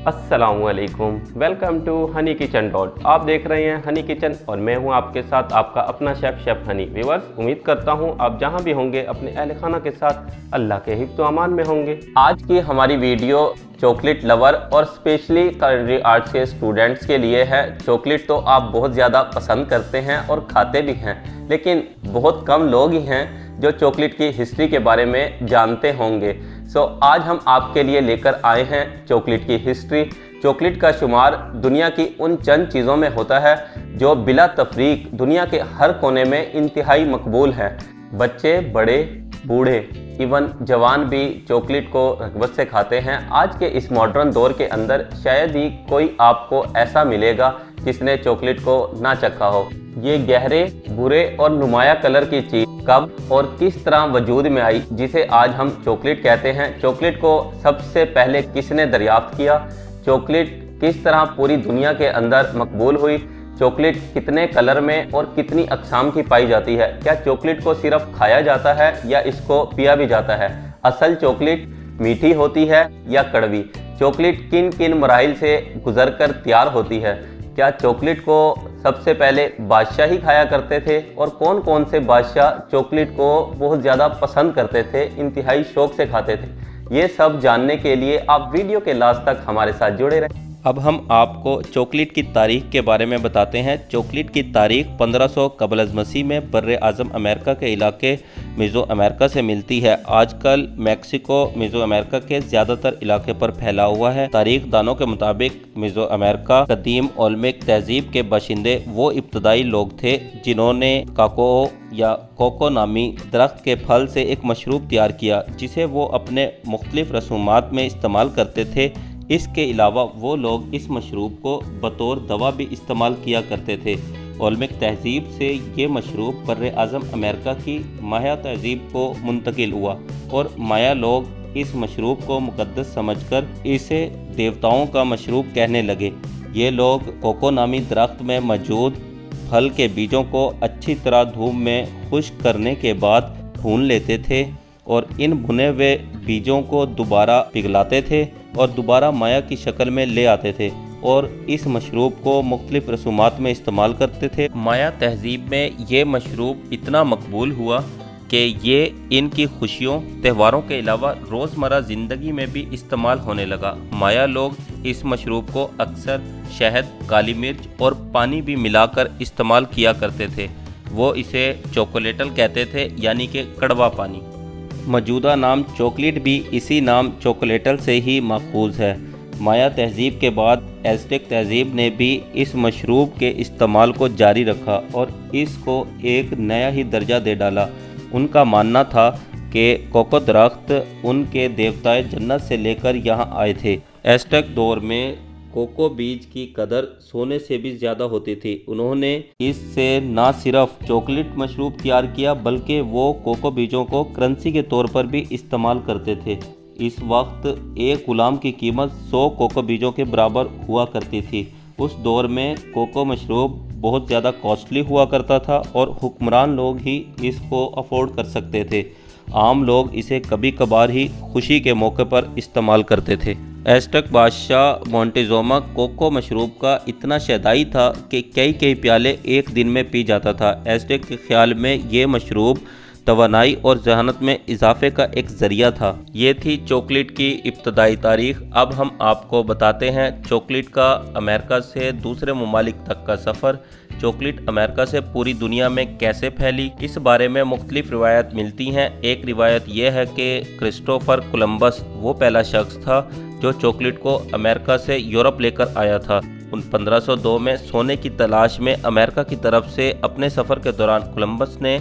अस्सलामुअलैकुम, welcome to honey kitchen dot. आप देख रहे हैं हनी किचन और मैं हूं आपके साथ आपका अपना शेफ़ हनी। व्यूअर्स, उम्मीद करता हूं आप जहां भी होंगे अपने अहल खाना के साथ अल्लाह के हिफ्ज़ व अमान में होंगे। आज की हमारी वीडियो चॉकलेट लवर और स्पेशली culinary आर्ट्स के स्टूडेंट्स के लिए है। चॉकलेट तो आप बहुत ज़्यादा पसंद करते हैं और खाते भी हैं, लेकिन बहुत कम लोग ही हैं जो चॉकलेट की हिस्ट्री के बारे में जानते होंगे। आज हम आपके लिए लेकर आए हैं चॉकलेट की हिस्ट्री। चॉकलेट का शुमार दुनिया की उन चंद चीज़ों में होता है जो बिला तफरीक दुनिया के हर कोने में इंतहाई मकबूल है। बच्चे, बड़े, बूढ़े, इवन जवान भी चॉकलेट को रग़बत से खाते हैं। आज के इस मॉडर्न दौर के अंदर शायद ही कोई आपको ऐसा मिलेगा जिसने चॉकलेट को ना चखा हो। ये गहरे, बुरे और नुमाया कलर की चीज़ कब और किस तरह वजूद में आई, जिसे आज हम चॉकलेट कहते हैं। चॉकलेट को सबसे पहले किसने दरियाफ्त किया, चॉकलेट किस तरह पूरी दुनिया के अंदर मकबूल हुई, चॉकलेट कितने कलर में और कितनी अक़साम की पाई जाती है, क्या चॉकलेट को सिर्फ खाया जाता है या इसको पिया भी जाता है, असल चॉकलेट मीठी होती है या कड़वी, चॉकलेट किन किन मराहिल से गुजरकर तैयार होती है, क्या चॉकलेट को सबसे पहले बादशाह ही खाया करते थे और कौन कौन से बादशाह चॉकलेट को बहुत ज़्यादा पसंद करते थे, इंतहाई शौक से खाते थे। ये सब जानने के लिए आप वीडियो के लास्ट तक हमारे साथ जुड़े रहें। अब हम आपको चॉकलेट की तारीख के बारे में बताते हैं। चॉकलेट की तारीख 1500 कबल अज़ मसीह में बर्रे आज़म अमेरिका के इलाके मिज़ो अमेरिका से मिलती है। आजकल मैक्सिको मिज़ो अमेरिका के ज़्यादातर इलाके पर फैला हुआ है। तारीख दानों के मुताबिक मिज़ो अमेरिका कदीम ओल्मेक तहजीब के बाशिंदे वो इब्तदाई लोग थे जिन्होंने काको या कोको नामी दरख्त के फल से एक मशरूब तैयार किया, जिसे वो अपने मुख्तलिफ रसूमात में इस्तेमाल करते थे। इसके अलावा वो लोग इस मशरूब को बतौर दवा भी इस्तेमाल किया करते थे। ओल्मेक तहजीब से ये मशरूब बर्रे आज़म अमेरिका की माया तहजीब को मुंतकिल हुआ और माया लोग इस मशरूब को मुक़द्दस समझकर इसे देवताओं का मशरूब कहने लगे। ये लोग कोको नामी दरख्त में मौजूद फल के बीजों को अच्छी तरह धूप में खुश्क करने के बाद भून लेते थे और इन भुने हुए बीजों को दोबारा पिघलाते थे और दोबारा माया की शक्ल में ले आते थे और इस मशरूब को मुख्तलिफ रसूमात में इस्तेमाल करते थे। माया तहजीब में ये मशरूब इतना मकबूल हुआ कि ये इनकी खुशियों, त्योहारों के अलावा रोज़मर्रा ज़िंदगी में भी इस्तेमाल होने लगा। माया लोग इस मशरूब को अक्सर शहद, काली मिर्च और पानी भी मिलाकर इस्तेमाल किया करते थे। वो इसे चॉकलेटल कहते थे, यानी कि कड़वा पानी। मौजूदा नाम चॉकलेट भी इसी नाम चॉकलेटल से ही माखूज़ है। माया तहजीब के बाद एज़टेक तहजीब ने भी इस मशरूब के इस्तेमाल को जारी रखा और इसको एक नया ही दर्जा दे डाला। उनका मानना था कि कोको दरख्त उनके देवताए जन्नत से लेकर यहाँ आए थे। एज़टेक दौर में कोको बीज की कदर सोने से भी ज़्यादा होती थी। उन्होंने इससे ना सिर्फ चॉकलेट मशरूब तैयार किया बल्कि वो कोको बीजों को करेंसी के तौर पर भी इस्तेमाल करते थे। इस वक्त एक गुलाम की कीमत 100 कोको बीजों के बराबर हुआ करती थी। उस दौर में कोको मशरूब बहुत ज़्यादा कॉस्टली हुआ करता था और हुक्मरान लोग ही इसको अफोर्ड कर सकते थे। आम लोग इसे कभी कभार ही खुशी के मौके पर इस्तेमाल करते थे। एज़टेक बादशाह मोंटेजुमा कोको मशरूब का इतना शैदाई था कि कई प्याले एक दिन में पी जाता था। एज़टेक के ख्याल में ये मशरूब तवानाई और जहानत में इजाफे का एक ज़रिया था। ये थी चॉकलेट की इब्तदाई तारीख। अब हम आपको बताते हैं चॉकलेट का अमेरिका से दूसरे ममालिक तक का सफ़र। चॉकलेट अमेरिका से पूरी दुनिया में कैसे फैली, इस बारे में मुख्तलिफ रिवायत मिलती हैं। एक रिवायत यह है कि क्रिस्टोफर कोलंबस वो पहला शख्स था जो चॉकलेट को अमेरिका से यूरोप लेकर आया था। 1502 में सोने की तलाश में अमेरिका की तरफ से अपने सफ़र के दौरान कोलंबस ने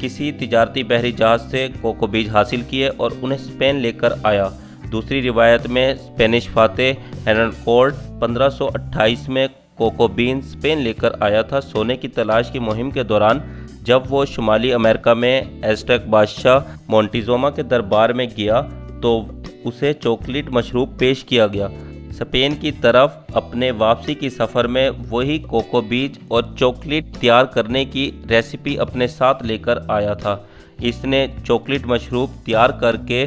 किसी तिजारती बहरी जहाज़ से कोको बीज हासिल किए और उन्हें स्पेन लेकर आया। दूसरी रिवायत में स्पेनिश फातेह हेनरी कोर्ट 1528 में कोको बीन स्पेन लेकर आया था। सोने की तलाश की मुहिम के दौरान जब वो शुमाली अमेरिका में एज़टेक बादशाह मोंटेजुमा के दरबार में गया तो उसे चॉकलेट मशरूब पेश किया गया। स्पेन की तरफ अपने वापसी की सफ़र में वही कोको बीज और चॉकलेट तैयार करने की रेसिपी अपने साथ लेकर आया था। इसने चॉकलेट मशरूब तैयार करके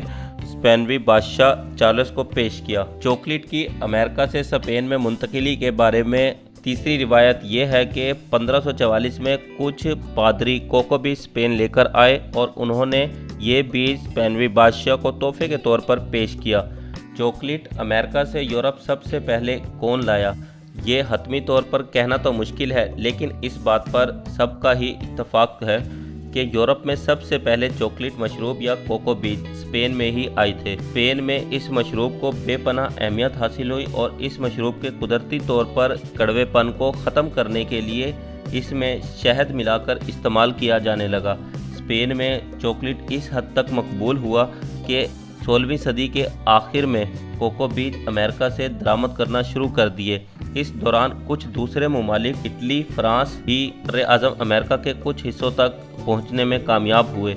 स्पेनवी बादशाह चार्ल्स को पेश किया। चॉकलेट की अमेरिका से स्पेन में मुंतकिली के बारे में तीसरी रिवायत ये है कि 1544 में कुछ पादरी कोको बीज स्पेन लेकर आए और उन्होंने ये बीज स्पेनवी बादशाह को तोहफे के तौर पर पेश किया। चॉकलेट अमेरिका से यूरोप सबसे पहले कौन लाया, ये हतमी तौर पर कहना तो मुश्किल है, लेकिन इस बात पर सबका ही इत्तफाक है कि यूरोप में सबसे पहले चॉकलेट मशरूब या कोको बीज स्पेन में ही आए थे। स्पेन में इस मशरूब को बेपनाह अहमियत हासिल हुई और इस मशरूब के कुदरती तौर पर कड़वेपन को ख़त्म करने के लिए इसमें शहद मिलाकर इस्तेमाल किया जाने लगा। स्पेन में चॉकलेट इस हद तक मकबूल हुआ कि 16वीं सदी के आखिर में कोको बीज अमेरिका से दरामद करना शुरू कर दिए। इस दौरान कुछ दूसरे ममालिक इटली, फ्रांस भी बर्र-ए-आज़म अमेरिका के कुछ हिस्सों तक पहुंचने में कामयाब हुए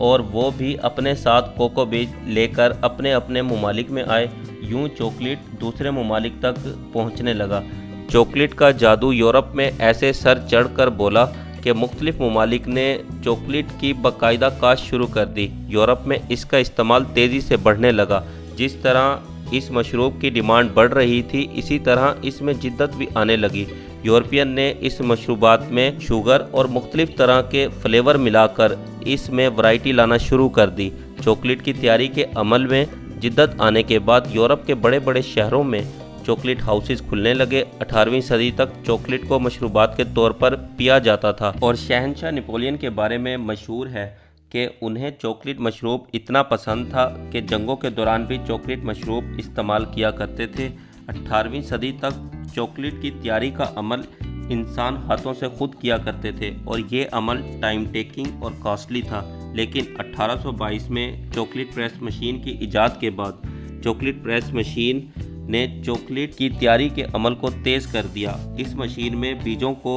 और वो भी अपने साथ कोको बीज लेकर अपने अपने ममालिक में आए। यूं चॉकलेट दूसरे ममालिक तक पहुंचने लगा। चॉकलेट का जादू यूरोप में ऐसे सर चढ़ कर बोला कि मुख्तलिफ ममालिक ने चॉकलेट की बाकायदा काश्त शुरू कर दी। यूरोप में इसका इस्तेमाल तेज़ी से बढ़ने लगा। जिस तरह इस मशरूब की डिमांड बढ़ रही थी, इसी तरह इसमें जिद्दत भी आने लगी। यूरोपियन ने इस मशरूबात में शुगर और मुख्तलिफ तरह के फ्लेवर मिलाकर इसमें वैरायटी लाना शुरू कर दी। चॉकलेट की तैयारी के अमल में जिद्दत आने के बाद यूरोप के बड़े बड़े शहरों में चॉकलेट हाउसेस खुलने लगे। 18वीं सदी तक चॉकलेट को मशरूबात के तौर पर पिया जाता था और शहंशाह नेपोलियन के बारे में मशहूर है कि उन्हें चॉकलेट मशरूब इतना पसंद था कि जंगों के दौरान भी चॉकलेट मशरूब इस्तेमाल किया करते थे। 18वीं सदी तक चॉकलेट की तैयारी का अमल इंसान हाथों से खुद किया करते थे और ये अमल टाइम टेकिंग और कॉस्टली था। लेकिन 1822 में चॉकलेट प्रेस मशीन की इजाद के बाद चॉकलेट प्रेस मशीन ने चॉकलेट की तैयारी के अमल को तेज़ कर दिया। इस मशीन में बीजों को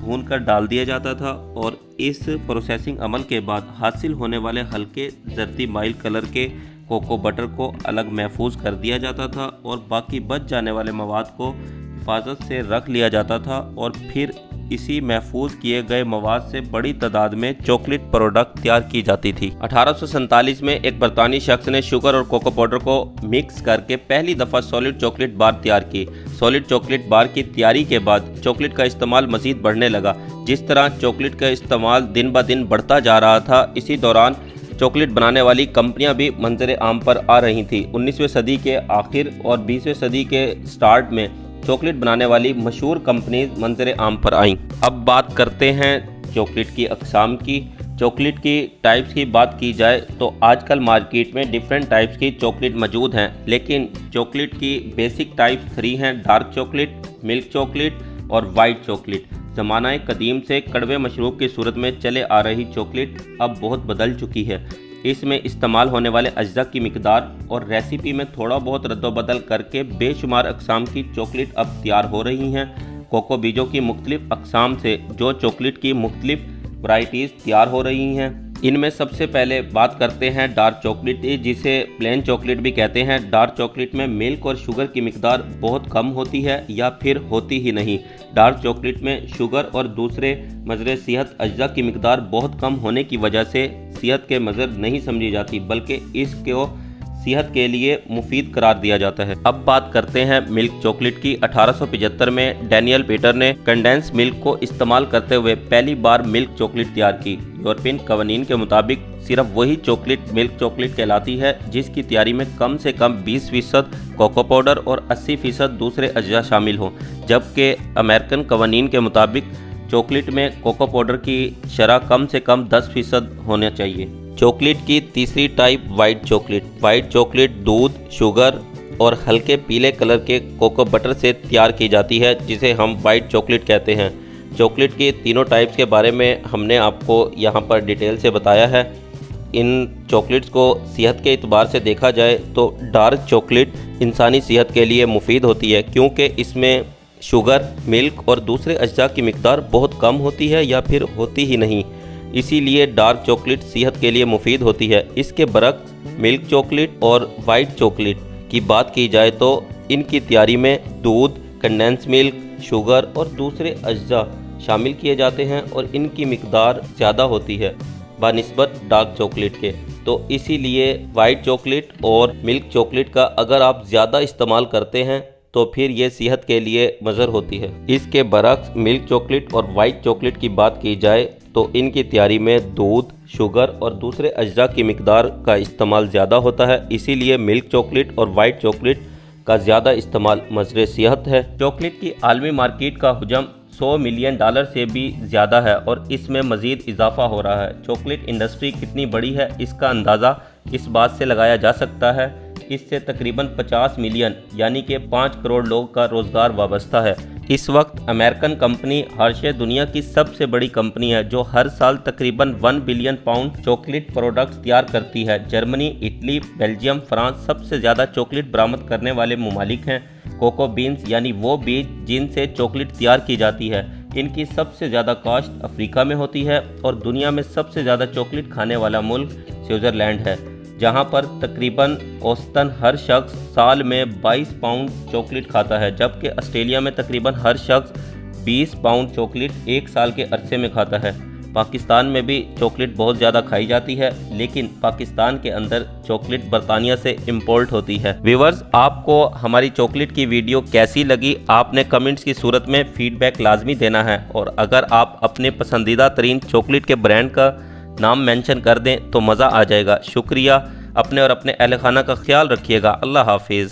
भून कर डाल दिया जाता था और इस प्रोसेसिंग अमल के बाद हासिल होने वाले हल्के जर्दी माइल कलर के कोको बटर को अलग महफूज कर दिया जाता था और बाकी बच जाने वाले मवाद को हिफाजत से रख लिया जाता था और फिर इसी महफूज किए गए मवाद से बड़ी तादाद में चॉकलेट प्रोडक्ट तैयार की जाती थी। 1847 में एक बरतानी शख्स ने शुगर और कोको पाउडर को मिक्स करके पहली दफ़ा सॉलिड चॉकलेट बार तैयार की। सॉलिड चॉकलेट बार की तैयारी के बाद चॉकलेट का इस्तेमाल मज़ीद बढ़ने लगा। जिस तरह चॉकलेट का इस्तेमाल दिन ब दिन बढ़ता जा रहा था, इसी दौरान चॉकलेट बनाने वाली कंपनियां भी मंजर आम पर आ रही थी। 19वीं सदी के आखिर और 20वीं सदी के स्टार्ट में चॉकलेट बनाने वाली मशहूर कंपनीज मंजर आम पर आईं। अब बात करते हैं चॉकलेट की अक़साम की। चॉकलेट की टाइप्स की बात की जाए तो आजकल मार्केट में डिफरेंट टाइप्स की चॉकलेट मौजूद हैं, लेकिन चॉकलेट की बेसिक टाइप्स 3 हैं: डार्क चॉकलेट, मिल्क चॉकलेट और वाइट चॉकलेट। ज़माना कदीम से कड़वे मशरूब की सूरत में चले आ रही चॉकलेट अब बहुत बदल चुकी है। इसमें इस्तेमाल होने वाले अज्जा की मिकदार और रेसिपी में थोड़ा बहुत रद्दोबदल करके बेशुमार अक़साम की चॉकलेट अब तैयार हो रही हैं। कोको बीजों की मुख्तलिफ अक़साम से जो चॉकलेट की मुख्तलिफ वैराइटीज़ तैयार हो रही हैं, इनमें सबसे पहले बात करते हैं डार्क चॉकलेट, जिसे प्लेन चॉकलेट भी कहते हैं। डार्क चॉकलेट में मिल्क और शुगर की मिकदार बहुत कम होती है या फिर होती ही नहीं। डार्क चॉकलेट में शुगर और दूसरे मज़र सेहत अज्जा की मिकदार बहुत कम होने की वजह से सेहत के मज़र नहीं समझी जाती, बल्कि इसको सेहत के लिए मुफीद करार दिया जाता है। अब बात करते हैं मिल्क चॉकलेट की। 1875 में डैनियल पीटर ने कंडेंस मिल्क को इस्तेमाल करते हुए पहली बार मिल्क चॉकलेट तैयार की। यूरोपियन कवानीन के मुताबिक सिर्फ वही चॉकलेट मिल्क चॉकलेट कहलाती है जिसकी तैयारी में कम से कम 20% कोको पाउडर और 80% दूसरे अज्जा शामिल हों, जबकि अमेरिकन कवानीन के मुताबिक चॉकलेट में कोको पाउडर की शरह कम से कम 10% होना चाहिए। चॉकलेट की तीसरी type white chocolate. White chocolate दूध, शुगर और हल्के पीले कलर के कोको बटर से तैयार की जाती है, जिसे हम वाइट चॉकलेट कहते हैं। चॉकलेट की तीनों टाइप्स के बारे में हमने आपको यहाँ पर डिटेल से बताया है। इन चॉकलेट्स को सेहत के एतबार से देखा जाए तो डार्क चॉकलेट इंसानी सेहत के लिए मुफीद होती है, क्योंकि इसमें शुगर, मिल्क और दूसरे अज्जा की मिकदार बहुत कम होती है या फिर होती ही नहीं। इसीलिए डार्क चॉकलेट सेहत के लिए मुफीद होती है। इसके बरक्स मिल्क चॉकलेट और वाइट चॉकलेट की बात की जाए तो इनकी तैयारी में दूध, कंडेंस मिल्क, शुगर और दूसरे अज्जा शामिल किए जाते हैं और इनकी मिकदार ज़्यादा होती है बनिस्बत डार्क चॉकलेट के। तो इसीलिए वाइट चॉकलेट और मिल्क चॉकलेट का अगर आप ज़्यादा इस्तेमाल करते हैं तो फिर ये सेहत के लिए मज़र होती है। इसके बरक्स मिल्क चॉकलेट और वाइट चॉकलेट की बात की जाए तो इनकी तैयारी में दूध, शुगर और दूसरे अज्जा की मिकदार का इस्तेमाल ज़्यादा होता है, इसीलिए मिल्क चॉकलेट और वाइट चॉकलेट का ज़्यादा इस्तेमाल मज़र सेहत है। चॉकलेट की आलमी मार्केट का हुजम $100 मिलियन से भी ज़्यादा है और इसमें मज़ीद इजाफा हो रहा है। चॉकलेट इंडस्ट्री कितनी बड़ी है इसका अंदाज़ा इस बात से लगाया जा सकता है, इससे तकरीबन 50 मिलियन यानी कि 5 करोड़ लोगों का रोज़गार वाबस्ता है। इस वक्त अमेरिकन कंपनी हर्शे दुनिया की सबसे बड़ी कंपनी है जो हर साल तकरीबन 1 बिलियन पाउंड चॉकलेट प्रोडक्ट्स तैयार करती है। जर्मनी, इटली, बेल्जियम, फ्रांस सबसे ज़्यादा चॉकलेट बरामद करने वाले ममालिक हैं। कोको बीन्स यानी वो बीज जिनसे चॉकलेट तैयार की जाती है, इनकी सबसे ज़्यादा काश्त अफ्रीका में होती है और दुनिया में सबसे ज़्यादा चॉकलेट खाने वाला मुल्क स्विट्ज़रलैंड है, जहां पर तकरीबन औसतन हर शख्स साल में 22 पाउंड चॉकलेट खाता है, जबकि ऑस्ट्रेलिया में तकरीबन हर शख्स 20 पाउंड चॉकलेट एक साल के अरसे में खाता है। पाकिस्तान में भी चॉकलेट बहुत ज़्यादा खाई जाती है, लेकिन पाकिस्तान के अंदर चॉकलेट बरतानिया से इंपोर्ट होती है। व्यूअर्स, आपको हमारी चॉकलेट की वीडियो कैसी लगी आपने कमेंट्स की सूरत में फीडबैक लाजमी देना है, और अगर आप अपने पसंदीदा तरीन चॉकलेट के ब्रांड का नाम मेंशन कर दें तो मज़ा आ जाएगा। शुक्रिया। अपने और अपने अहल खाना का ख्याल रखिएगा। अल्लाह हाफिज़।